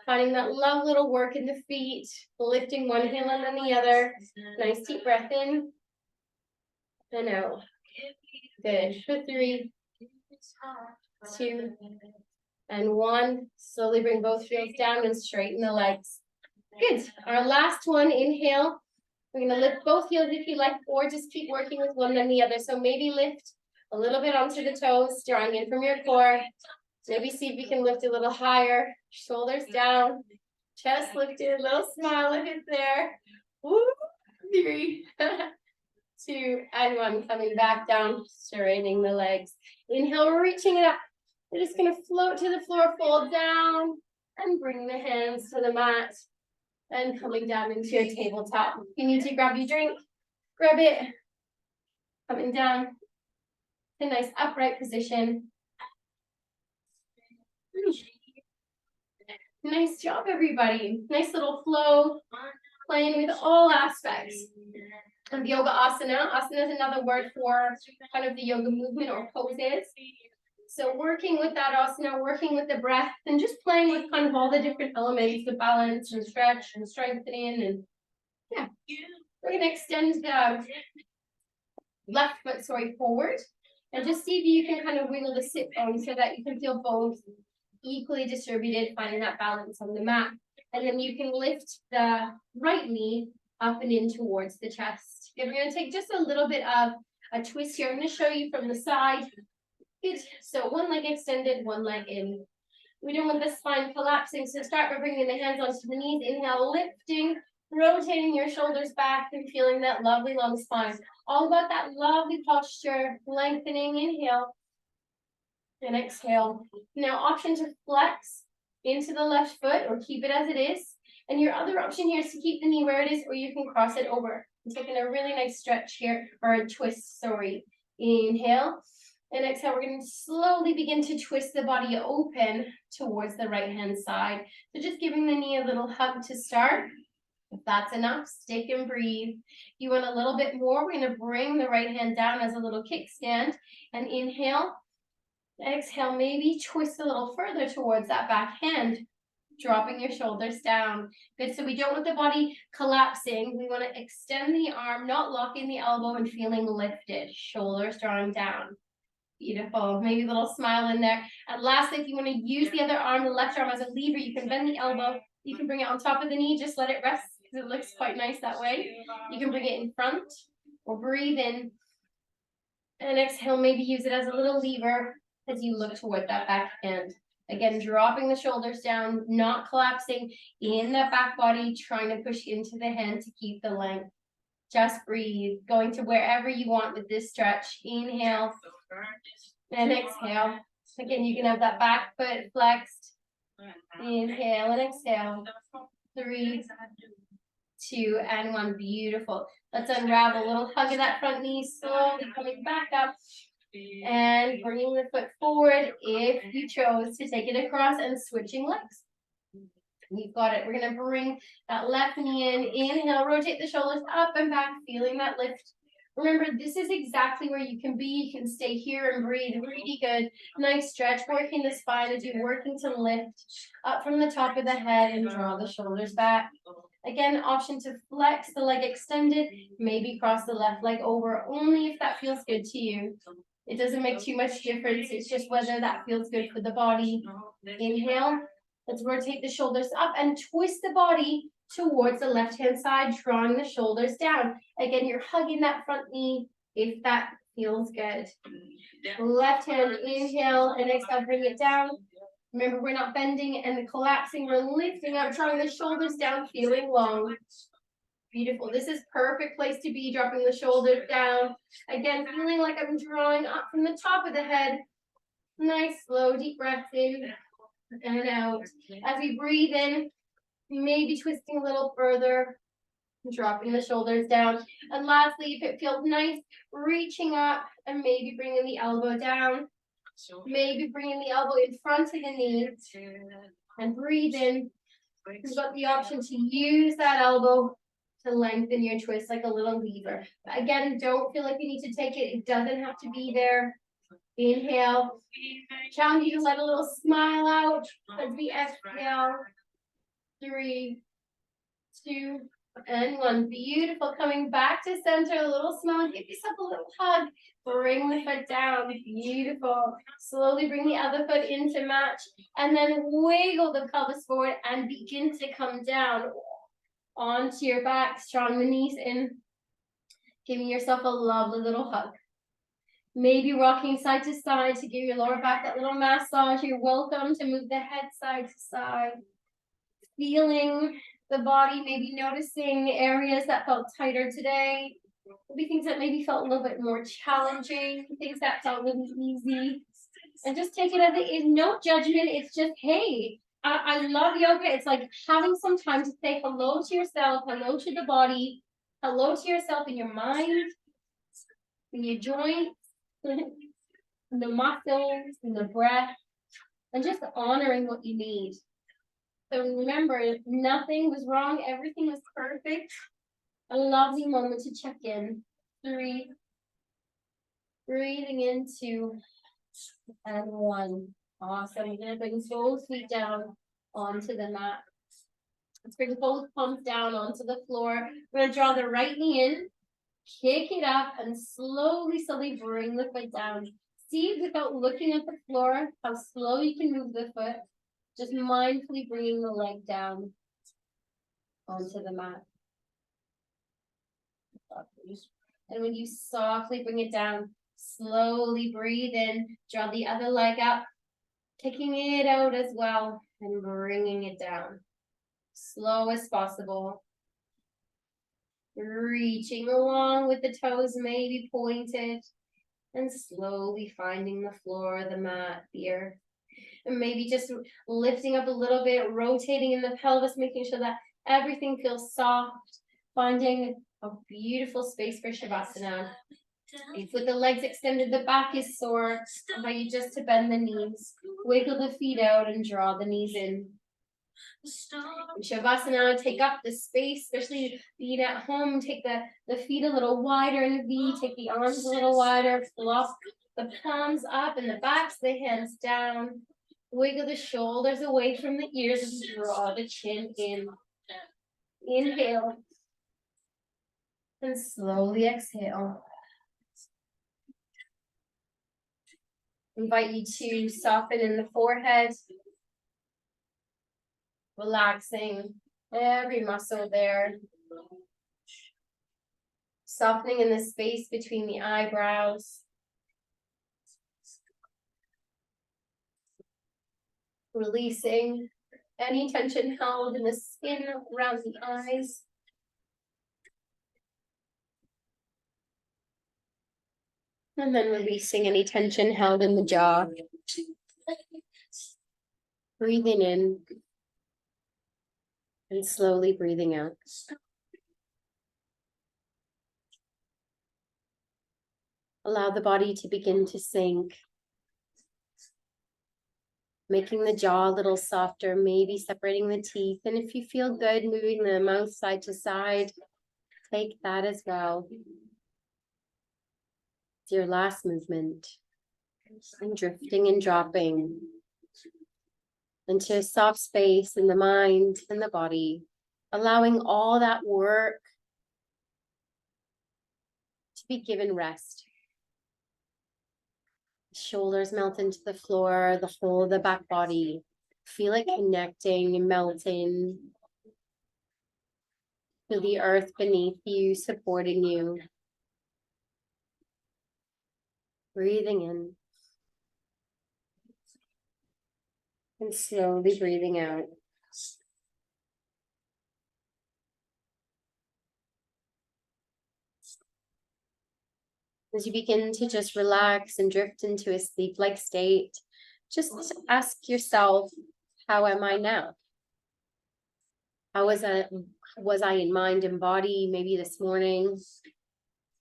S1: Finding that love little work in the feet, lifting one heel and then the other. Nice deep breath in and out. Good. For 3, 2, and 1. Slowly bring both heels down and straighten the legs. Good. Our last one, inhale. We're going to lift both heels if you like, or just keep working with one and the other. So maybe lift a little bit onto the toes, drawing in from your core. Maybe see if you can lift a little higher. Shoulders down, chest lifted, little smile if it's there. Woo! 3, 2, and 1. Coming back down, straightening the legs. Inhale, reaching it up. We're just going to float to the floor, fold down, and bring the hands to the mat. And coming down into your tabletop. If you need to grab your drink, grab it. Coming down. A nice upright position. Nice job, everybody. Nice little flow, playing with all aspects of yoga asana. Asana is another word for kind of the yoga movement or poses. So working with that asana, working with the breath, and just playing with kind of all the different elements, the balance and stretch and strengthening. And yeah, we're going to extend the left foot, forward. And just see if you can kind of wiggle the sit bone so that you can feel both equally distributed, finding that balance on the mat. And then you can lift the right knee up and in towards the chest. We're going to take just a little bit of a twist here. I'm going to show you from the side. Good. So one leg extended, one leg in. We don't want the spine collapsing, so start by bringing the hands onto the knees. Inhale, lifting, rotating your shoulders back and feeling that lovely long spine. All about that lovely posture, lengthening. Inhale and exhale. Now, option to flex into the left foot or keep it as it is. And your other option here is to keep the knee where it is, or you can cross it over. I'm taking a really nice stretch here, or a twist, sorry. Inhale. And exhale, we're going to slowly begin to twist the body open towards the right-hand side. So just giving the knee a little hug to start. If that's enough, stick and breathe. If you want a little bit more, we're going to bring the right hand down as a little kickstand. And inhale. Exhale, maybe twist a little further towards that back hand. Dropping your shoulders down. Good, so we don't want the body collapsing. We want to extend the arm, not locking the elbow and feeling lifted. Shoulders drawing down. Beautiful. Maybe a little smile in there. And lastly, if you want to use the other arm, the left arm as a lever, you can bend the elbow. You can bring it on top of the knee. Just let it rest because it looks quite nice that way. You can bring it in front or breathe in. And exhale, maybe use it as a little lever as you look toward that back hand. Again, dropping the shoulders down, not collapsing in that back body, trying to push into the hand to keep the length. Just breathe, going to wherever you want with this stretch. Inhale and exhale. Again, you can have that back foot flexed. Inhale and exhale. 3, 2, and 1. Beautiful. Let's unravel. A little hug of that front knee, slowly coming back up. And bringing the foot forward if you chose to take it across and switching legs. You've got it. We're going to bring that left knee in. Inhale, rotate the shoulders up and back, feeling that lift. Remember, this is exactly where you can be. You can stay here and breathe. Really good. Nice stretch, working the spine as you're working to lift up from the top of the head and draw the shoulders back. Again, option to flex the leg extended. Maybe cross the left leg over, only if that feels good to you. It doesn't make too much difference. It's just whether that feels good for the body. Inhale. Let's rotate the shoulders up and twist the body towards the left-hand side, drawing the shoulders down. Again, you're hugging that front knee if that feels good. Left hand, inhale, and exhale, bring it down. Remember, we're not bending and collapsing. We're lifting up, drawing the shoulders down, feeling long. Beautiful. This is perfect place to be, dropping the shoulders down. Again, feeling like I'm drawing up from the top of the head. Nice, slow, deep breath in and out. As we breathe in, maybe twisting a little further, dropping the shoulders down. And lastly, if it feels nice, reaching up and maybe bringing the elbow down. Maybe bringing the elbow in front of the knee and breathe in. You've got the option to use that elbow to lengthen your twist like a little lever. Again, don't feel like you need to take it. It doesn't have to be there. Inhale. Challenge you to let a little smile out as we exhale. 3, 2, and 1. Beautiful. Coming back to center, a little smile. Give yourself a little hug. Bring the foot down. Beautiful. Slowly bring the other foot into match. And then wiggle the pelvis forward and begin to come down onto your back. Strong the knees in. Giving yourself a lovely little hug. Maybe rocking side to side to give your lower back that little massage. You're welcome to move the head side to side. Feeling the body, maybe noticing areas that felt tighter today. Maybe things that maybe felt a little bit more challenging, things that felt really easy. And just take it as it is, no judgment. It's just, hey, I love yoga. It's like having some time to say hello to yourself, hello to the body, hello to yourself in your mind, in your joints, the muscles, and the breath, and just honoring what you need. So remember, nothing was wrong. Everything was perfect. A lovely moment to check in. 3, breathing in, 2, and 1. Awesome. You're going to bring both feet down onto the mat. Let's bring both palms down onto the floor. We're going to draw the right knee in, kick it up, and slowly bring the foot down. See, without looking at the floor, how slow you can move the foot. Just mindfully bringing the leg down onto the mat. And when you softly bring it down, slowly breathe in, draw the other leg up, taking it out as well, and bringing it down. Slow as possible. Reaching along with the toes maybe pointed, and slowly finding the floor, the mat, the earth. And maybe just lifting up a little bit, rotating in the pelvis, making sure that everything feels soft, finding a beautiful space for Shavasana. With the legs extended, the back is sore. I invite you just to bend the knees, wiggle the feet out, and draw the knees in. In Shavasana, take up the space, especially being at home. Take the feet a little wider in the V, take the arms a little wider, flop the palms up and the backs, the hands down. Wiggle the shoulders away from the ears and draw the chin in. Inhale. And slowly exhale. Invite you to soften in the forehead. Relaxing every muscle there. Softening in the space between the eyebrows. Releasing any tension held in the skin around the eyes. And then releasing any tension held in the jaw. Breathing in and slowly breathing out. Allow the body to begin to sink. Making the jaw a little softer, maybe separating the teeth. And if you feel good, moving the mouth side to side, take that as well. It's your last movement. And drifting and dropping into a soft space in the mind and the body, allowing all that work to be given rest. Shoulders melt into the floor, the whole of the back body. Feel it connecting and melting. Feel the earth beneath you, supporting you. Breathing in. And slowly breathing out. As you begin to just relax and drift into a sleep-like state, just ask yourself, how am I now? How was I in mind and body maybe this morning?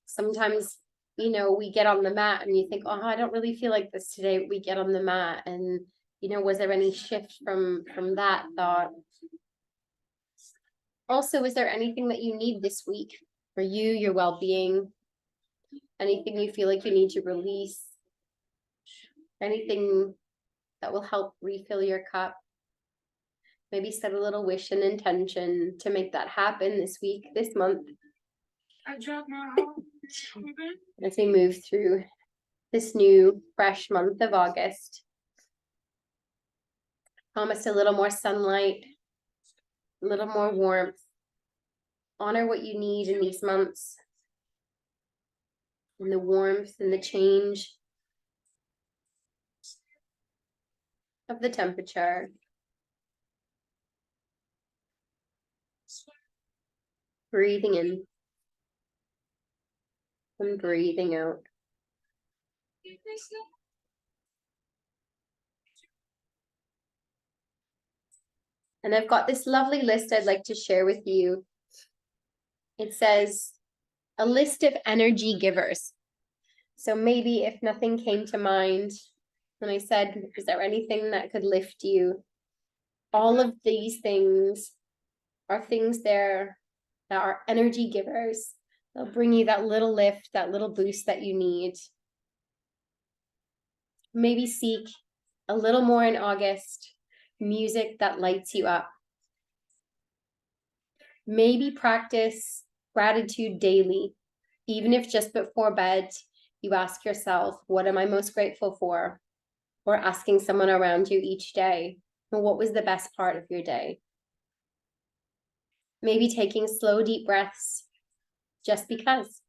S1: Sometimes, we get on the mat and you think, oh, I don't really feel like this today. We get on the mat and, was there any shift from that thought? Also, is there anything that you need this week for you, your well-being? Anything you feel like you need to release? Anything that will help refill your cup? Maybe set a little wish and intention to make that happen this week, this month. As we move through this new, fresh month of August. Promise a little more sunlight, a little more warmth. Honor what you need in these months. And the warmth and the change of the temperature. Breathing in and breathing out. And I've got this lovely list I'd like to share with you. It says, a list of energy givers. So maybe if nothing came to mind, when I said, is there anything that could lift you? All of these things are things there that are energy givers. They'll bring you that little lift, that little boost that you need. Maybe seek a little more in August, music that lights you up. Maybe practice gratitude daily, even if just before bed, you ask yourself, what am I most grateful for? Or asking someone around you each day, Or what was the best part of your day? Maybe taking slow, deep breaths just because.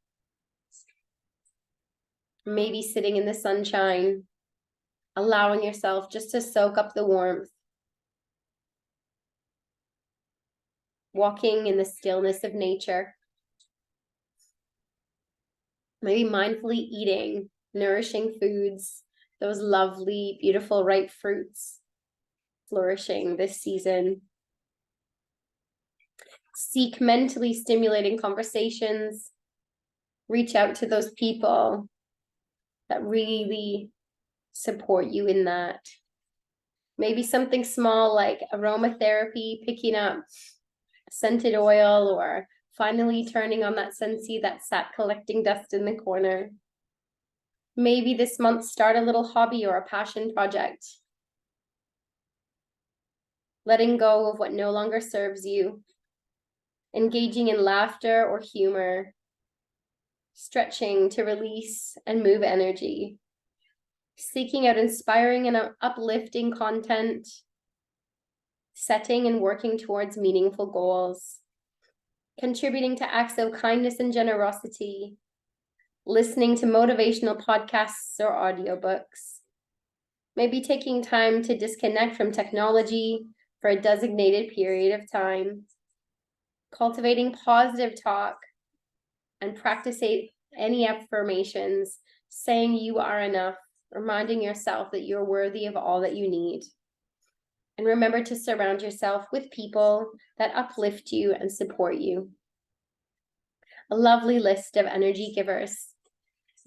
S1: Maybe sitting in the sunshine, allowing yourself just to soak up the warmth. Walking in the stillness of nature. Maybe mindfully eating nourishing foods, those lovely, beautiful, ripe fruits flourishing this season. Seek mentally stimulating conversations. Reach out to those people that really support you in that. Maybe something small like aromatherapy, picking up scented oil, or finally turning on that Scentsy that sat collecting dust in the corner. Maybe this month start a little hobby or a passion project. Letting go of what no longer serves you. Engaging in laughter or humor. Stretching to release and move energy. Seeking out inspiring and uplifting content. Setting and working towards meaningful goals. Contributing to acts of kindness and generosity. Listening to motivational podcasts or audiobooks. Maybe taking time to disconnect from technology for a designated period of time. Cultivating positive talk and practicing any affirmations, saying you are enough, reminding yourself that you're worthy of all that you need. And remember to surround yourself with people that uplift you and support you. A lovely list of energy givers.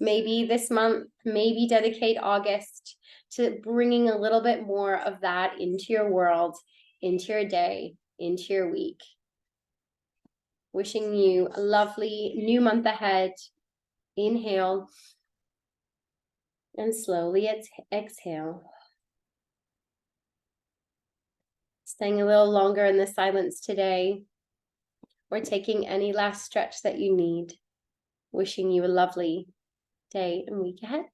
S1: Maybe this month, maybe dedicate August to bringing a little bit more of that into your world, into your day, into your week. Wishing you a lovely new month ahead. Inhale and slowly exhale. Staying a little longer in the silence today, or taking any last stretch that you need. Wishing you a lovely day and week ahead.